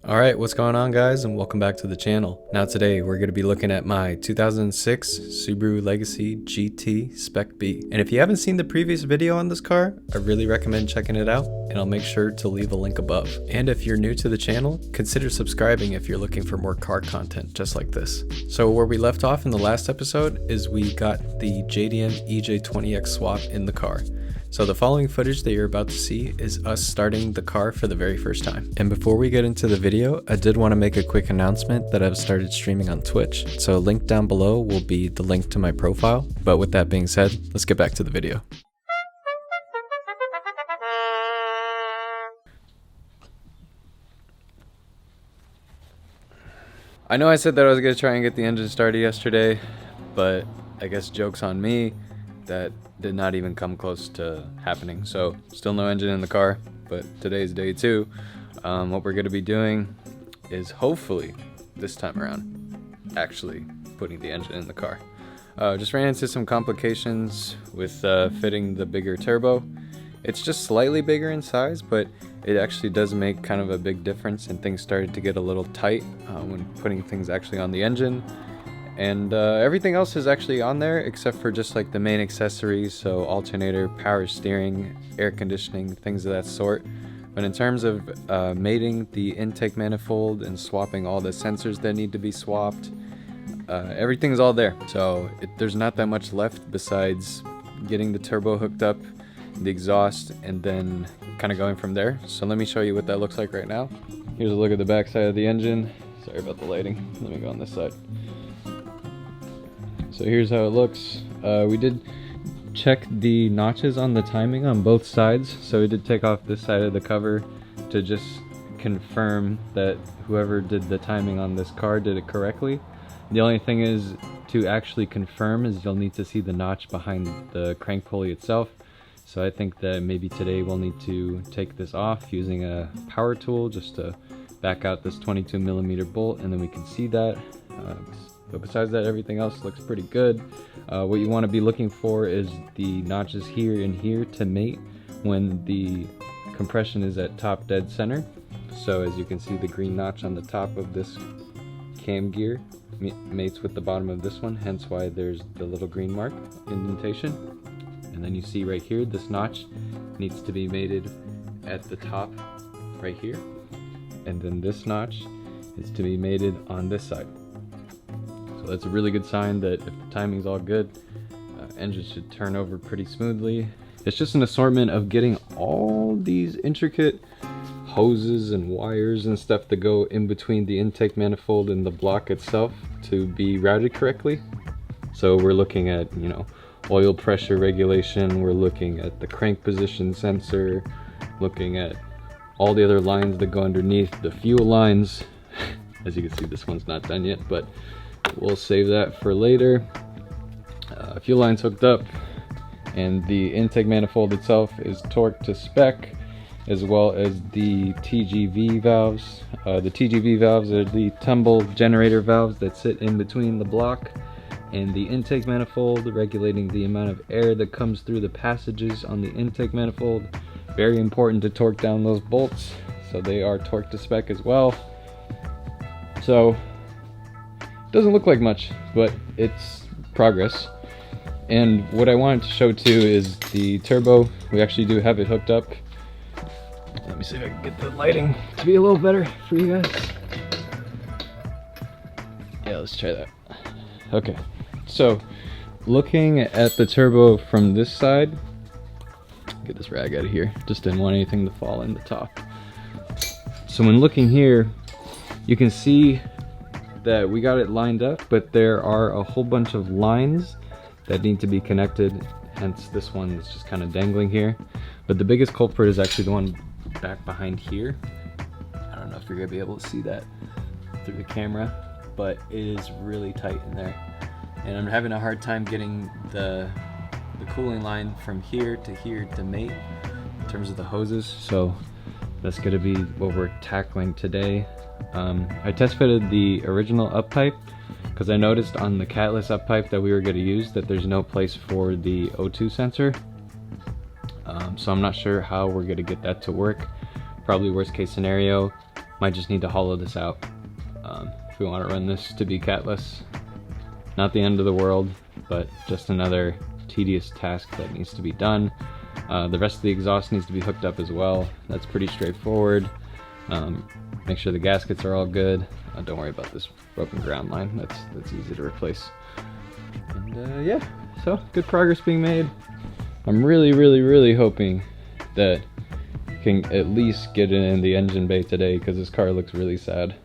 Alright, what's going on guys, and welcome back to the channel. Now today we're going to be looking at my 2006 Subaru Legacy GT Spec B. And if you haven't seen the previous video on this car, I really recommend checking it out, and I'll make sure to leave a link above. And if you're new to the channel, consider subscribing if you're looking for more car content just like this. So where we left off in the last episode is we got the JDM EJ20X swap in the car. So the following footage that you're about to see is us starting the car for the very first time. And before we get into the video, I did want to make a quick announcement that I've started streaming on Twitch. So a link down below will be the link to my profile. But with that being said, let's get back to the video. I know I said that I was going to try and get the engine started yesterday, but I guess joke's on me. That did not even come close to happening. So still no engine in the car, but today's day 2. What we're going to be doing is hopefully this time around actually putting the engine in the car. Just ran into some complications with fitting the bigger turbo. It's just slightly bigger in size, but it actually does make kind of a big difference, and things started to get a little tight when putting things actually on the engine. And everything else is actually on there except for just like the main accessories, so alternator, power steering, air conditioning, things of that sort. But in terms of mating the intake manifold and swapping all the sensors that need to be swapped, everything's all there. So there's not that much left besides getting the turbo hooked up, the exhaust, and then kind of going from there. So let me show you what that looks like right now. Here's a look at the back side of the engine. Sorry about the lighting. Let me go on this side. So here's how it looks. We did check the notches on the timing on both sides. So we did take off this side of the cover to just confirm that whoever did the timing on this car did it correctly. The only thing is to actually confirm is you'll need to see the notch behind the crank pulley itself. So I think that maybe today we'll need to take this off using a power tool just to back out this 22mm bolt, and then we can see that. But besides that, everything else looks pretty good. What you want to be looking for is the notches here and here to mate when the compression is at top dead center. So as you can see, the green notch on the top of this cam gear mates with the bottom of this one, hence why there's the little green mark indentation. And then you see right here, this notch needs to be mated at the top right here. And then this notch is to be mated on this side. So that's a really good sign that if the timing's all good, engine should turn over pretty smoothly. It's just an assortment of getting all these intricate hoses and wires and stuff that go in between the intake manifold and the block itself to be routed correctly. So we're looking at, oil pressure regulation, we're looking at the crank position sensor, looking at all the other lines that go underneath, the fuel lines. As you can see, this one's not done yet, but we'll save that for later. Fuel lines hooked up, and the intake manifold itself is torqued to spec, as well as the TGV valves. The TGV valves are the tumble generator valves that sit in between the block and the intake manifold, regulating the amount of air that comes through the passages on the intake manifold. Very important to torque down those bolts, so they are torqued to spec as well. So doesn't look like much, but it's progress. And what I wanted to show too is the turbo. We actually do have it hooked up. Let me see if I can get the lighting to be a little better for you guys. Yeah, let's try that. Okay, so looking at the turbo from this side, get this rag out of here, just didn't want anything to fall in the top. So when looking here, you can see that we got it lined up, but there are a whole bunch of lines that need to be connected, hence this one is just kind of dangling here. But the biggest culprit is actually the one back behind here. I don't know if you're gonna be able to see that through the camera, but it is really tight in there. And I'm having a hard time getting the cooling line from here to mate in terms of the hoses. So that's gonna be what we're tackling today. I test fitted the original up pipe because I noticed on the catless up pipe that we were going to use that there's no place for the O2 sensor. So I'm not sure how we're going to get that to work. Probably worst case scenario, Might just need to hollow this out if we want to run this to be catless. Not the end of the world, but just another tedious task that needs to be done. The rest of the exhaust needs to be hooked up as well. That's pretty straightforward. Make sure the gaskets are all good. Don't worry about this broken ground line. That's easy to replace. And yeah, so good progress being made. I'm really hoping that we can at least get it in the engine bay today, because this car looks really sad.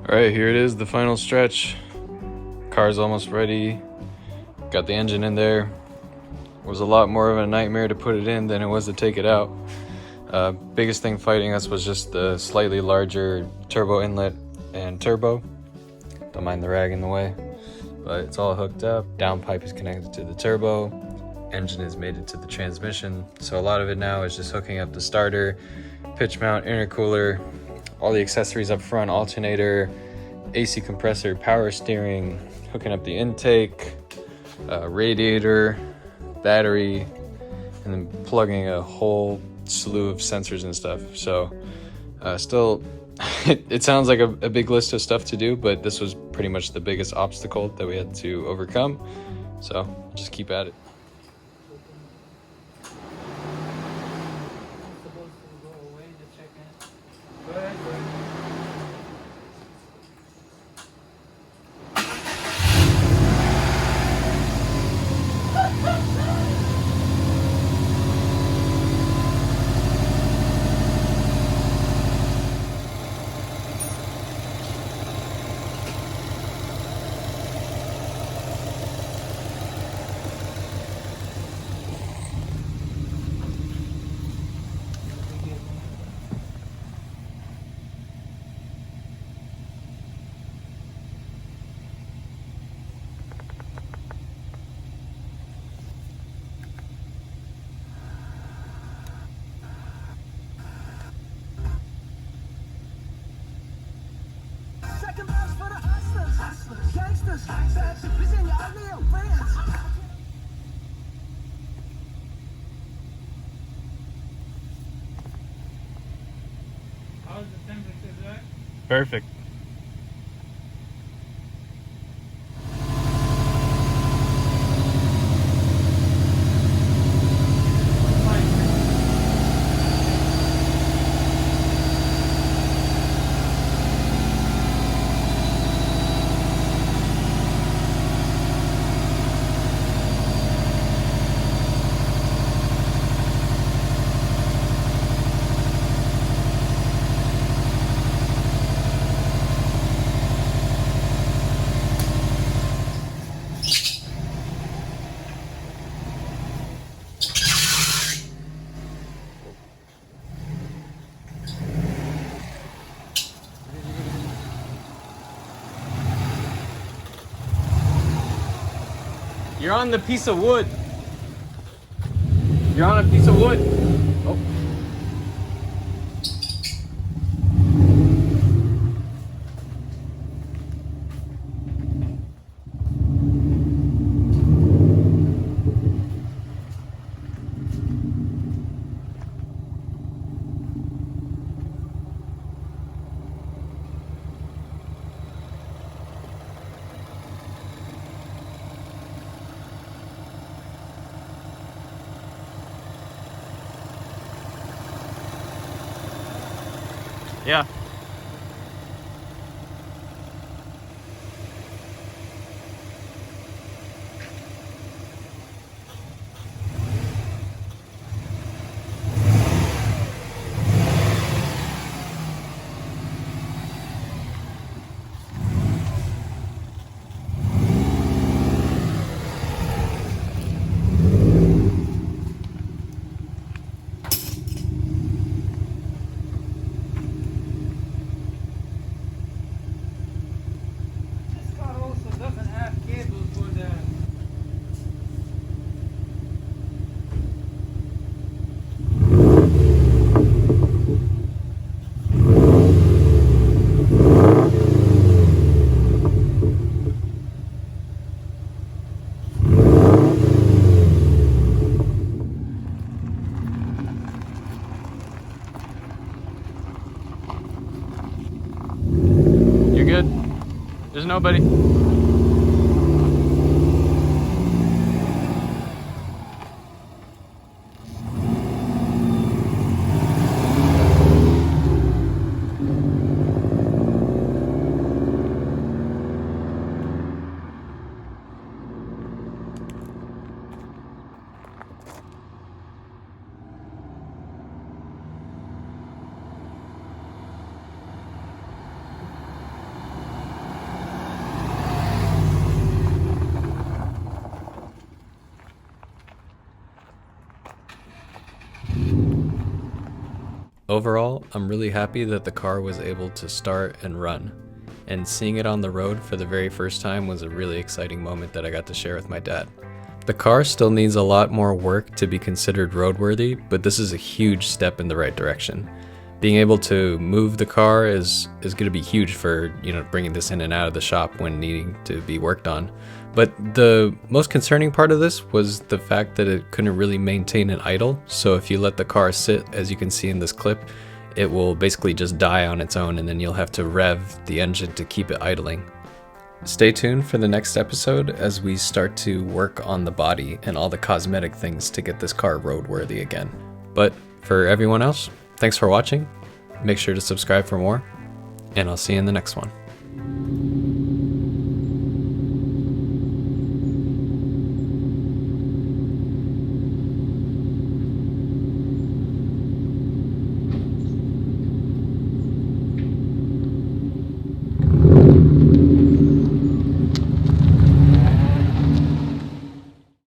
Alright, here it is, the final stretch. Car's almost ready. Got the engine in there. It was a lot more of a nightmare to put it in than it was to take it out. Biggest thing fighting us was just the slightly larger turbo inlet and turbo. Don't mind the rag in the way, but it's all hooked up. Downpipe is connected to the turbo. Engine is mated to the transmission. So a lot of it now is just hooking up the starter, pitch mount, intercooler, all the accessories up front, alternator, AC compressor, power steering, hooking up the intake, radiator, battery, and then plugging a whole slew of sensors and stuff. So still, it sounds like a big list of stuff to do, but this was pretty much the biggest obstacle that we had to overcome. So just keep at it. How's the temperature, Zach? Perfect. You're on the piece of wood. You're on a piece of wood. Oh. Yeah. There's nobody. Overall, I'm really happy that the car was able to start and run, and seeing it on the road for the very first time was a really exciting moment that I got to share with my dad. The car still needs a lot more work to be considered roadworthy, but this is a huge step in the right direction. Being able to move the car is going to be huge for, bringing this in and out of the shop when needing to be worked on. But the most concerning part of this was the fact that it couldn't really maintain an idle. So if you let the car sit, as you can see in this clip, it will basically just die on its own, and then you'll have to rev the engine to keep it idling. Stay tuned for the next episode as we start to work on the body and all the cosmetic things to get this car roadworthy again. But for everyone else, thanks for watching. Make sure to subscribe for more, and I'll see you in the next one.